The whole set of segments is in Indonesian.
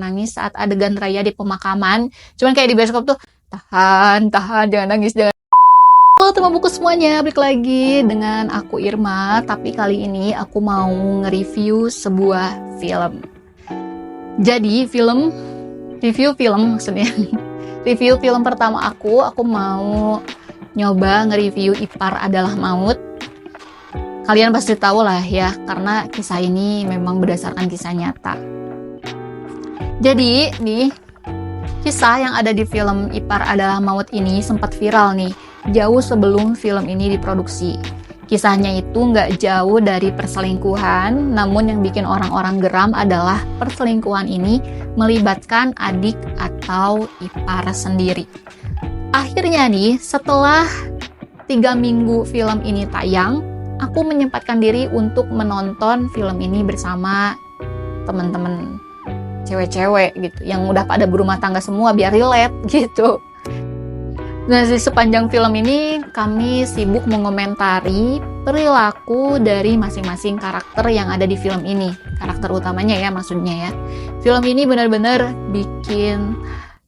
menangis saat adegan Raya di pemakaman. Cuman kayak di bioskop tuh, tahan, jangan nangis, jangan. Halo teman buku semuanya, balik lagi dengan aku Irma. Tapi kali ini aku mau nge-review sebuah film. Jadi review film maksudnya. Review film pertama aku mau nyoba nge-review Ipar Adalah Maut. Kalian pasti tahu lah ya, karena kisah ini memang berdasarkan kisah nyata. Jadi nih, kisah yang ada di film Ipar Adalah Maut ini sempat viral nih, jauh sebelum film ini diproduksi. Kisahnya itu nggak jauh dari perselingkuhan, namun yang bikin orang-orang geram adalah perselingkuhan ini melibatkan adik atau ipar sendiri. Akhirnya nih, setelah 3 minggu film ini tayang, aku menyempatkan diri untuk menonton film ini bersama teman-teman cewek-cewek gitu, yang udah pada berumah tangga semua biar relate gitu. Nah, di sepanjang film ini kami sibuk mengomentari perilaku dari masing-masing karakter yang ada di film ini. Karakter utamanya ya maksudnya ya. Film ini benar-benar bikin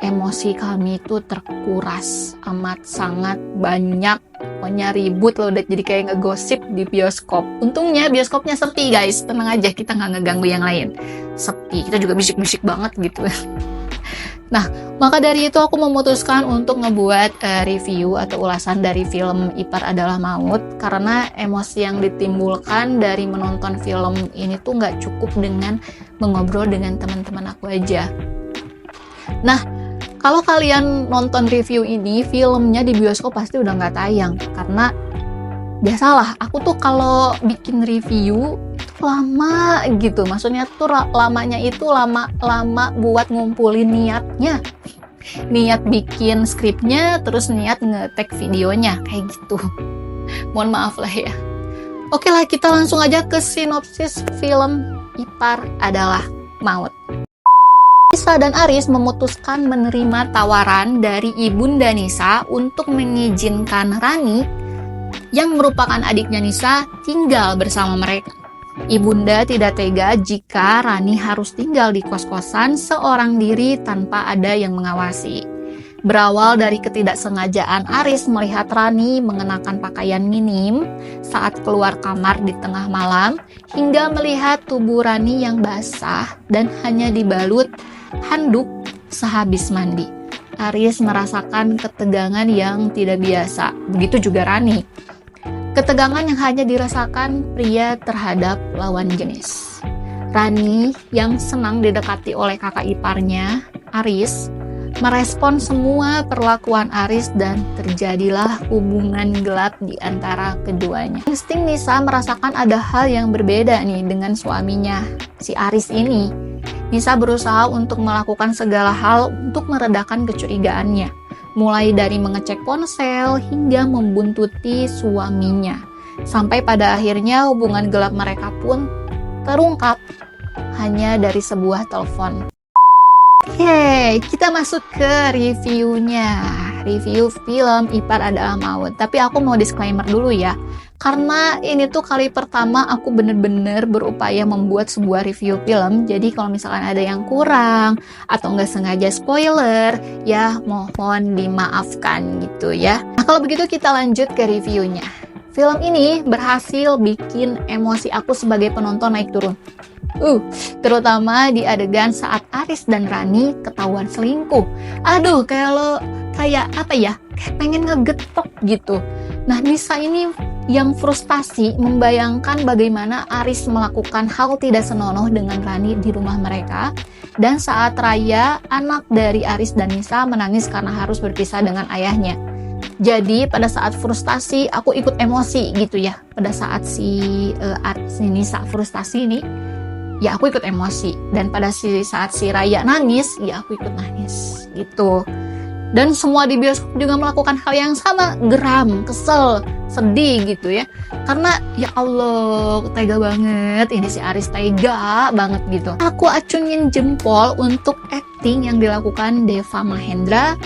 emosi kami itu terkuras amat sangat banyak. Pokoknya ribut loh, udah jadi kayak ngegosip di bioskop. Untungnya bioskopnya sepi guys, tenang aja, kita nggak ngeganggu yang lain. Sepi, kita juga bisik-bisik banget gitu. Nah, maka dari itu aku memutuskan untuk ngebuat review atau ulasan dari film Ipar Adalah Maut, karena emosi yang ditimbulkan dari menonton film ini tuh nggak cukup dengan mengobrol dengan teman-teman aku aja. Nah, kalau kalian nonton review ini, filmnya di bioskop pasti udah nggak tayang, karena biasalah, aku tuh kalau bikin review lama gitu, maksudnya tuh lamanya itu lama buat ngumpulin niat bikin skripnya, terus niat nge-tag videonya kayak gitu. Mohon maaf lah ya. Oke lah, kita langsung aja ke sinopsis film Ipar Adalah Maut. Nisa dan Aris memutuskan menerima tawaran dari Ibunda Nisa untuk mengizinkan Rani yang merupakan adiknya Nisa tinggal bersama mereka. Ibunda tidak tega jika Rani harus tinggal di kos-kosan seorang diri tanpa ada yang mengawasi. Berawal dari ketidaksengajaan Aris melihat Rani mengenakan pakaian minim saat keluar kamar di tengah malam, hingga melihat tubuh Rani yang basah dan hanya dibalut handuk sehabis mandi. Aris merasakan ketegangan yang tidak biasa, begitu juga Rani. Ketegangan yang hanya dirasakan pria terhadap lawan jenis. Rani yang senang didekati oleh kakak iparnya, Aris, merespon semua perlakuan Aris dan terjadilah hubungan gelap di antara keduanya. Insting Nisa merasakan ada hal yang berbeda nih dengan suaminya, si Aris ini. Nisa berusaha untuk melakukan segala hal untuk meredakan kecurigaannya, mulai dari mengecek ponsel hingga membuntuti suaminya. Sampai pada akhirnya hubungan gelap mereka pun terungkap hanya dari sebuah telepon. Oke, kita masuk ke reviewnya. Review film Ipar Adalah Maut. Tapi aku mau disclaimer dulu ya, karena ini tuh kali pertama aku bener-bener berupaya membuat sebuah review film. Jadi kalau misalkan ada yang kurang atau nggak sengaja spoiler, ya mohon dimaafkan gitu ya. Nah, kalau begitu kita lanjut ke reviewnya. Film ini berhasil bikin emosi aku sebagai penonton naik turun. Terutama di adegan saat Aris dan Rani ketahuan selingkuh. Aduh, kayak apa ya? Kayak pengen ngegetok gitu. Nah, Nisa ini yang frustasi membayangkan bagaimana Aris melakukan hal tidak senonoh dengan Rani di rumah mereka. Dan saat Raya, anak dari Aris dan Nisa, menangis karena harus berpisah dengan ayahnya. Jadi pada saat frustasi aku ikut emosi gitu ya. Pada saat si Nisa frustasi ini, ya aku ikut emosi. Dan pada saat si Raya nangis, ya aku ikut nangis gitu. Dan semua di bioskop juga melakukan hal yang sama, geram, kesel, sedih gitu ya. Karena ya Allah, tega banget, ini si Aris tega banget gitu. Aku acungin jempol untuk acting yang dilakukan Deva Mahendra,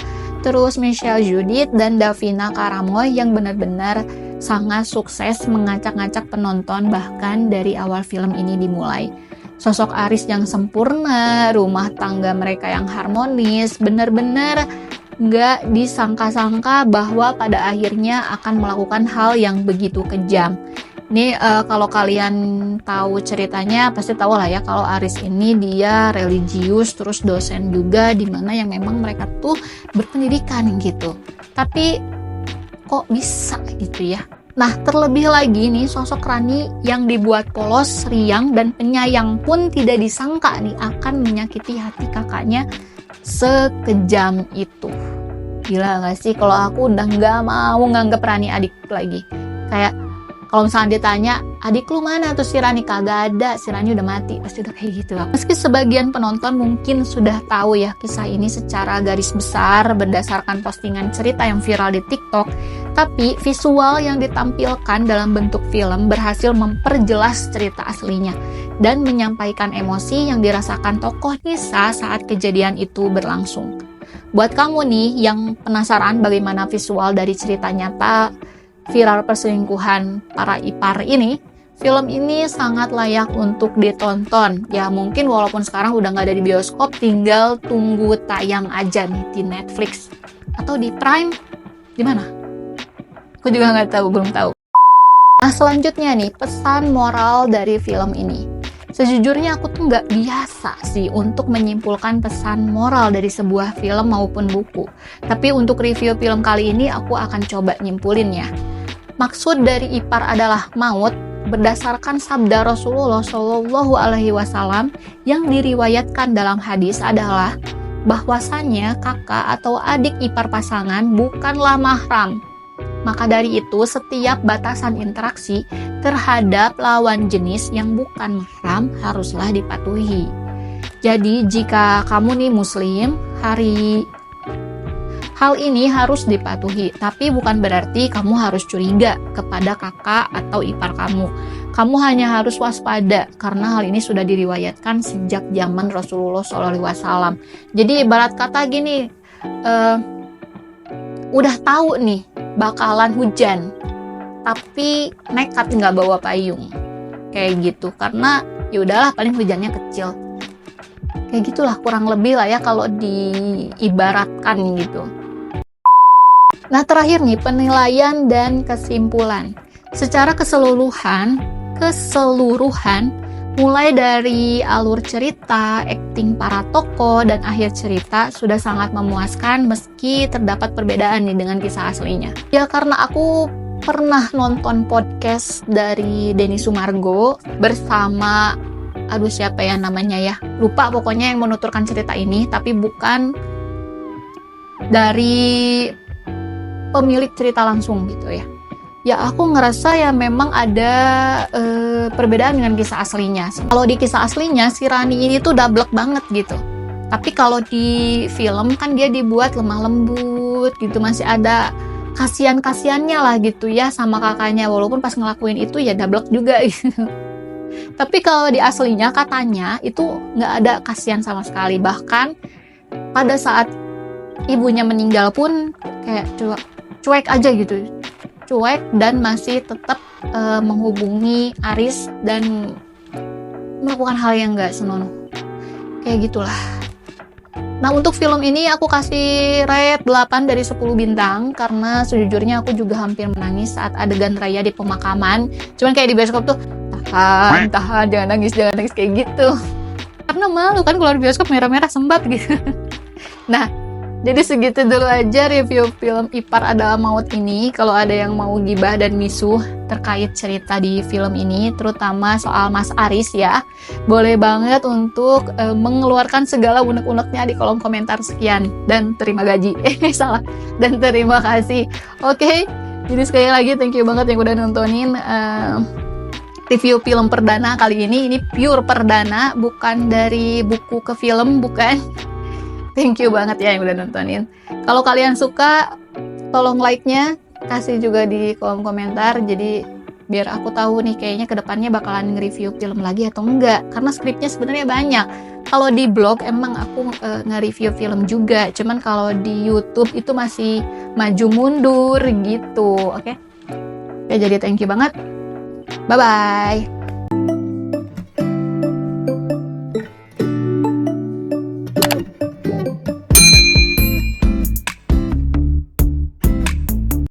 terus Michelle Judith dan Davina Karamoy yang benar-benar sangat sukses mengacak-ngacak penonton bahkan dari awal film ini dimulai. Sosok Aris yang sempurna, rumah tangga mereka yang harmonis, benar-benar nggak disangka-sangka bahwa pada akhirnya akan melakukan hal yang begitu kejam. Ini kalau kalian tahu ceritanya pasti tahu lah ya, kalau Aris ini dia religius, terus dosen juga, dimana yang memang mereka tuh berpendidikan gitu. Tapi kok bisa gitu ya? Nah, terlebih lagi nih sosok Rani yang dibuat polos, riang, dan penyayang pun tidak disangka nih akan menyakiti hati kakaknya sekejam itu. Gila gak sih kalau aku udah gak mau nganggep Rani adik lagi. Kayak kalau misalnya ditanya, adik lu mana tuh si Rani? Kagak ada, si Rani udah mati. Pasti udah kayak gitu. Meski sebagian penonton mungkin sudah tahu ya kisah ini secara garis besar berdasarkan postingan cerita yang viral di TikTok, tapi visual yang ditampilkan dalam bentuk film berhasil memperjelas cerita aslinya dan menyampaikan emosi yang dirasakan tokoh Nisa saat kejadian itu berlangsung. Buat kamu nih yang penasaran bagaimana visual dari cerita nyata viral perselingkuhan para ipar ini, film ini sangat layak untuk ditonton. Ya mungkin walaupun sekarang udah nggak ada di bioskop, tinggal tunggu tayang aja nih di Netflix atau di Prime. Di mana? Aku juga nggak tahu, belum tahu. Nah selanjutnya nih, pesan moral dari film ini. Sejujurnya aku tuh nggak biasa sih untuk menyimpulkan pesan moral dari sebuah film maupun buku. Tapi untuk review film kali ini aku akan coba nyimpulin ya. Maksud dari ipar adalah maut berdasarkan sabda Rasulullah Shallallahu Alaihi Wasallam yang diriwayatkan dalam hadis adalah bahwasannya kakak atau adik ipar pasangan bukanlah mahram. Maka dari itu setiap batasan interaksi terhadap lawan jenis yang bukan mahram haruslah dipatuhi. Jadi jika kamu nih muslim, hal ini harus dipatuhi, tapi bukan berarti kamu harus curiga kepada kakak atau ipar kamu. Kamu hanya harus waspada karena hal ini sudah diriwayatkan sejak zaman Rasulullah SAW. Jadi ibarat kata gini, udah tahu nih bakalan hujan, tapi nekat nggak bawa payung, kayak gitu. Karena ya udahlah paling hujannya kecil. Kayak gitulah kurang lebih lah ya kalau diibaratkan gitu. Nah terakhir nih, penilaian dan kesimpulan. Secara keseluruhan, mulai dari alur cerita, akting para tokoh, dan akhir cerita sudah sangat memuaskan meski terdapat perbedaan nih dengan kisah aslinya. Ya karena aku pernah nonton podcast dari Denny Sumargo bersama, siapa ya namanya ya, lupa pokoknya, yang menuturkan cerita ini, tapi bukan dari pemilik cerita langsung gitu ya. Ya aku ngerasa ya memang ada perbedaan dengan kisah aslinya. Kalau di kisah aslinya si Rani ini tuh dablek banget gitu. Tapi kalau di film kan dia dibuat lemah lembut gitu, masih ada kasihan-kasihannya lah gitu ya sama kakaknya, walaupun pas ngelakuin itu ya dablek juga gitu. Tapi kalau di aslinya katanya itu nggak ada kasihan sama sekali. Bahkan pada saat ibunya meninggal pun kayak cuek aja gitu, cuek, dan masih tetap menghubungi Aris dan melakukan hal yang gak senonoh, kayak gitulah. Nah untuk film ini aku kasih rate 8 dari 10 bintang karena sejujurnya aku juga hampir menangis saat adegan Raya di pemakaman. Cuman kayak di bioskop tuh tahan, jangan nangis kayak gitu, karena malu kan keluar bioskop merah-merah sembat gitu. Nah jadi segitu dulu aja review film Ipar Adalah Maut ini. Kalau ada yang mau gibah dan misuh terkait cerita di film ini, terutama soal Mas Aris ya, boleh banget untuk mengeluarkan segala unek-uneknya di kolom komentar. Sekian dan terima gaji. Salah. Dan terima kasih. Oke. Jadi sekali lagi thank you banget yang udah nontonin review film perdana kali ini. Ini pure perdana, bukan dari buku ke film, bukan. Thank you banget ya yang udah nontonin. Kalau kalian suka, tolong like-nya, kasih juga di kolom komentar. Jadi biar aku tahu nih kayaknya kedepannya bakalan nge-review film lagi atau enggak. Karena skripnya sebenarnya banyak. Kalau di blog emang aku nge-review film juga. Cuman kalau di YouTube itu masih maju mundur gitu. Oke? Ya jadi thank you banget. Bye-bye.